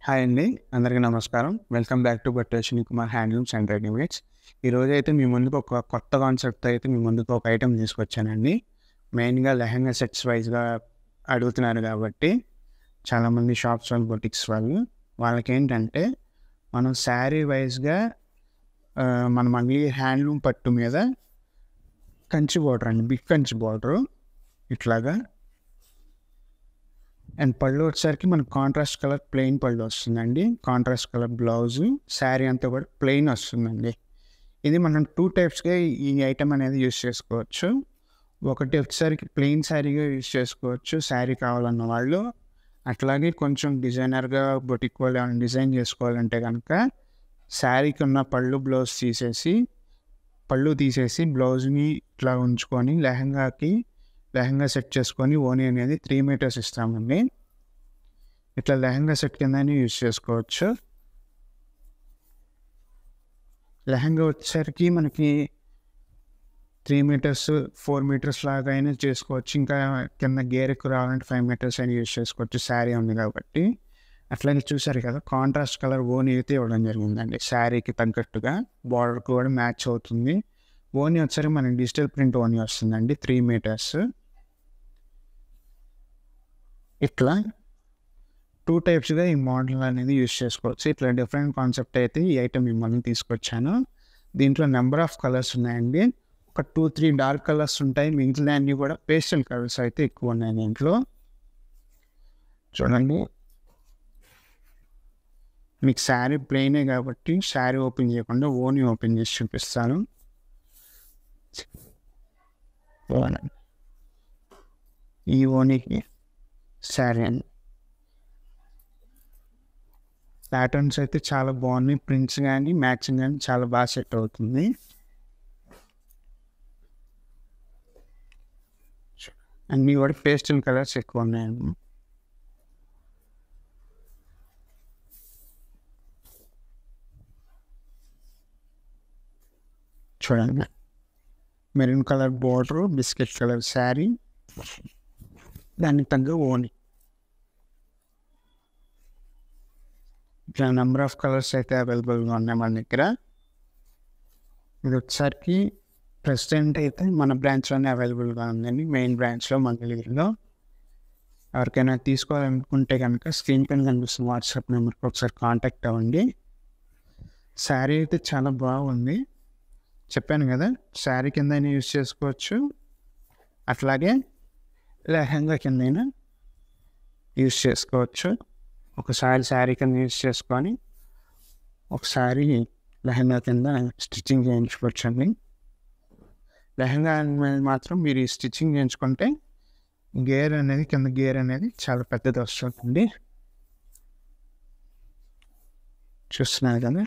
Hi అండి. అందరికీ నమస్కారం. వెల్కమ్ బ్యాక్ టు బట్టేషిని కుమార్ హ్యాండ్లూమ్స్ అండ్ రెడీమేడ్స్. ఈరోజైతే మీ ముందుకు ఒక కొత్త కాన్సెప్ట్‌తో అయితే మీ ముందుకు ఒక ఐటెమ్ తీసుకొచ్చానండి. మెయిన్‌గా లెహంగా సెట్స్ వైస్‌గా అడుగుతున్నారు కాబట్టి చాలామంది షాప్స్ వాళ్ళు, బొటిక్స్ వాళ్ళు వాళ్ళకేంటంటే మనం శారీ వైస్‌గా మనం మళ్ళీ హ్యాండ్లూమ్ పట్టు మీద కంచి బోర్డర్ అండి. బిగ్ కంచి బోర్డరు ఇట్లాగా. అండ్ పళ్ళు వచ్చేసరికి మనకు కాంట్రాస్ట్ కలర్ ప్లెయిన్ పళ్ళు వస్తుందండి. కాంట్రాస్ట్ కలర్ బ్లౌజు, శారీ అంతా కూడా ప్లెయిన్ వస్తుందండి. ఇది మనం 2 టైప్స్‌గా ఈ ఐటెమ్ అనేది యూజ్ చేసుకోవచ్చు. ఒకటి వచ్చేసరికి ప్లెయిన్ శారీగా యూజ్ చేసుకోవచ్చు శారీ కావాలన్న వాళ్ళు. అట్లాగే కొంచెం డిజైనర్‌గా బొటిక్ వాళ్ళు ఏమైనా డిజైన్ చేసుకోవాలంటే కనుక శారీకి ఉన్న పళ్ళు తీసేసి బ్లౌజ్‌ని ఇట్లా ఉంచుకొని లెహంగా సెట్ చేసుకొని ఓనీ అనేది 3 మీటర్స్ ఇస్తామండి. ఇట్లా లెహంగా సెట్ కిందనే యూజ్ చేసుకోవచ్చు. లెహంగా వచ్చేసరికి మనకి 3 మీటర్స్, 4 మీటర్స్ లాగా అయినా చేసుకోవచ్చు. ఇంకా కింద గేర్ ఎక్కువ రావాలంటే 5 మీటర్స్ అయినా యూజ్ చేసుకోవచ్చు. శారీ ఉంది కాబట్టి. అట్లాగే చూసారు కదా, కాంట్రాస్ట్ కలర్ ఓనీ అయితే ఇవ్వడం జరిగిందండి. శారీకి తగ్గట్టుగా బార్డర్ కూడా మ్యాచ్ అవుతుంది. ఓనీ వచ్చేసరికి మనకి డిజిటల్ ప్రింట్ ఓనీ వస్తుందండి 3 మీటర్స్. ఇట్లా 2 టైప్స్‌గా ఈ మోడల్ అనేది యూజ్ చేసుకోవచ్చు. ఇట్లా డిఫరెంట్ కాన్సెప్ట్ అయితే ఈ ఐటెమ్ మిమ్మల్ని తీసుకొచ్చాను. దీంట్లో నెంబర్ ఆఫ్ కలర్స్ ఉన్నాయండి. ఒక 2, 3 డార్క్ కలర్స్ ఉంటాయి. మిగిలినవన్నీ కూడా పేస్టల్ కలర్స్ అయితే ఎక్కువ ఉన్నాయి దీంట్లో. చూడండి. మీకు శారీ ప్లెయినే కాబట్టి శారీ ఓపెన్ చేయకుండా ఓనీ ఓపెన్ చేసి చూపిస్తాను. ఈ ఓనీకి శారీ అండి. ప్యాటర్న్స్ అయితే చాలా బాగున్నాయి. ప్రింట్స్ కానీ మ్యాచింగ్ కానీ చాలా బాగా సెట్ అవుతుంది. అన్నీ కూడా పేస్టల్ కలర్స్ ఎక్కువ ఉన్నాయండి. చూడండి, maroon colour border, biscuit colour sari, దానికి తగ్గ ఓనీ. ఇట్లా నెంబర్ ఆఫ్ కలర్స్ అయితే అవైలబుల్గా ఉన్నాయి మన దగ్గర. ఇది వచ్చేసరికి ప్రెసిడెంట్ అయితే మన బ్రాంచ్లోనే అవైలబుల్గా ఉందండి. మెయిన్ బ్రాంచ్లో మంగళగిరిలో. ఎవరికైనా తీసుకోవాలనుకుంటే కనుక స్క్రీన్ పైన కనిపిస్తున్న వాట్సాప్ నెంబర్కి ఒకసారి కాంటాక్ట్ అవ్వండి. శారీ అయితే చాలా బాగుంది. చెప్పాను కదా, శారీ కిందైనా యూజ్ చేసుకోవచ్చు. అట్లాగే లెహంగా కిందైనా యూజ్ చేసుకోవచ్చు. ఒకసారి శారీ కింద యూజ్ చేసుకొని ఒకసారి లెహంగా కింద స్టిచ్చింగ్ చేయించుకోవచ్చండి. లెహంగా అనేది మాత్రం మీరు ఈ స్టిచ్చింగ్ చేయించుకుంటే కింద గేర్ అనేది చాలా పెద్దది వస్తుందండి. చూస్తున్నారు కదా,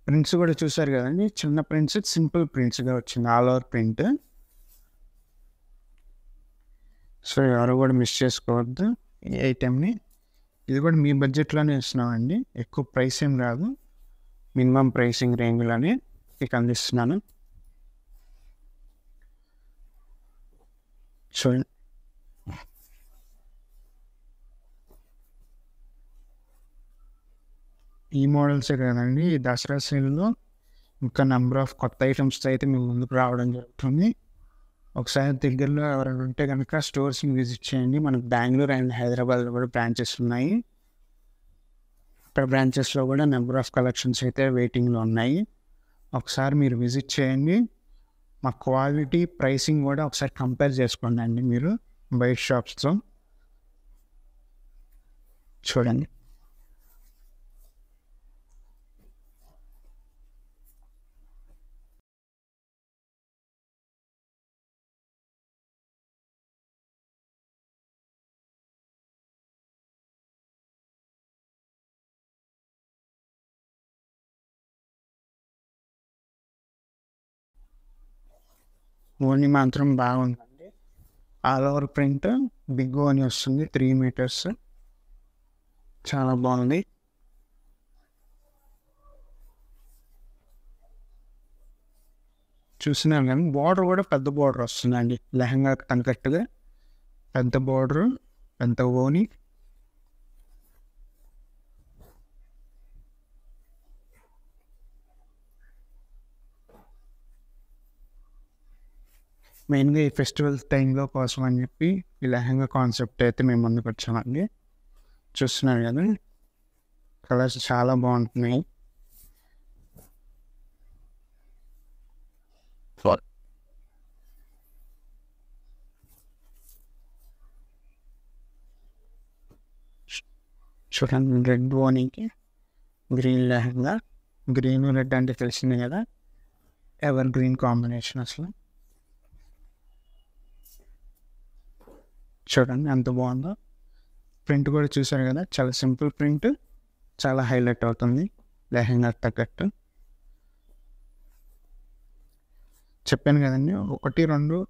ప్రింట్స్ కూడా చూసారు కదండి. చిన్న ప్రింట్స్, సింపుల్ ప్రింట్స్గా వచ్చింది, ఆల్ ఓవర్ ప్రింట్. సో ఎవరు కూడా మిస్ చేసుకోవద్దు ఈ ఐటెంని. ఇది కూడా మీ బడ్జెట్లోనే ఇస్తున్నామండి. ఎక్కువ ప్రైస్ ఏం రాదు, మినిమం ప్రైసింగ్ రేంజ్లోనే మీకు అందిస్తున్నాను. చూడండి, ఈ మోడల్సే కదండి. ఈ దసరా సేల్లో ఇంకా నెంబర్ ఆఫ్ కొత్త ఐటమ్స్తో అయితే మీ ముందుకు రావడం జరుగుతుంది. ఒకసారి దగ్గరలో ఎవరైనా ఉంటే కనుక స్టోర్స్ని విజిట్ చేయండి. మనకు బెంగళూరు అండ్ హైదరాబాద్లో కూడా బ్రాంచెస్ ఉన్నాయి. అక్కడ బ్రాంచెస్లో కూడా నెంబర్ ఆఫ్ కలెక్షన్స్ అయితే వెయిటింగ్లో ఉన్నాయి. ఒకసారి మీరు విజిట్ చేయండి. మా క్వాలిటీ, ప్రైసింగ్ కూడా ఒకసారి కంపేర్ చేసుకోండి అండి మీరు బయట షాప్స్తో. చూడండి, ఓనీ మాత్రం బాగుందండి. ఆల్ ఓవర్ ప్రింట్ బిగ్ ఓనీ వస్తుంది, 3 మీటర్స్. చాలా బాగుంది. చూస్తున్నాను కానీ బార్డర్ కూడా పెద్ద బార్డర్ వస్తుందండి. లెహంగా తగ్గట్టుగా పెద్ద బార్డరు, పెద్ద ఓనీ. మెయిన్గా ఈ ఫెస్టివల్ టైంలో కోసం అని చెప్పి ఈ లెహంగా కాన్సెప్ట్ అయితే మేము ముందుకు వచ్చామండి. చూస్తున్నారు కదా, కలర్స్ చాలా బాగుంటున్నాయి. చూడండి, రెడ్ ఓనీకి గ్రీన్ లెహంగా. గ్రీన్ రెడ్ అంటే తెలిసిందే కదా, ఎవర్ గ్రీన్ కాంబినేషన్ అసలు. చూడండి ఎంత బాగుందో. ప్రింట్ కూడా చూసారు కదా, చాలా సింపుల్ ప్రింట్, చాలా హైలైట్ అవుతుంది లెహంగా తగ్గట్టు. చెప్పాను కదండి, 1-2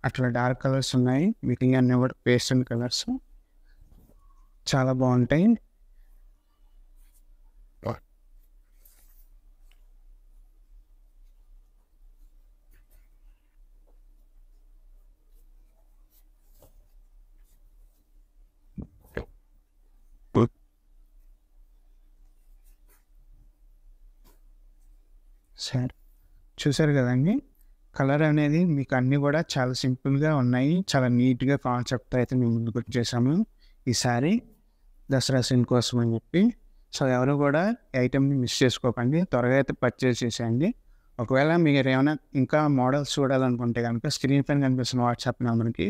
అట్లా డార్క్ కలర్స్ ఉన్నాయి, మిగిలిన అన్నీ కూడా పేస్టల్ కలర్స్ చాలా బాగుంటాయి. సరే, చూసారు కదండి, కలర్ అనేది మీకు అన్నీ కూడా చాలా సింపుల్గా ఉన్నాయి, చాలా నీట్గా కాన్సెప్ట్ అయితే మేము ముందుకు వచ్చేసాము ఈసారి దసరా సీన్ కోసం అని చెప్పి. సో ఎవరు కూడా ఐటెంని మిస్ చేసుకోకండి, త్వరగా అయితే పర్చేస్ చేసేయండి. ఒకవేళ మీరు ఏమైనా ఇంకా మోడల్స్ చూడాలనుకుంటే కనుక స్క్రీన్ పైన కనిపిస్తున్న వాట్సాప్ నెంబర్కి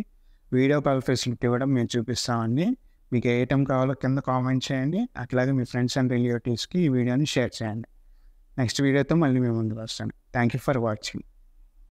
వీడియో కాల్ ఫెసిలిటీ కూడా మేము చూపిస్తామండి. మీకు ఏ ఐటెం కావాలో కింద కామెంట్ చేయండి, అట్లాగే మీ ఫ్రెండ్స్ అండ్ రిలేటివ్స్కి ఈ వీడియోని షేర్ చేయండి. నెక్స్ట్ వీడియోతో మళ్ళీ మేము ముందుకు వస్తాను. Thank you for watching.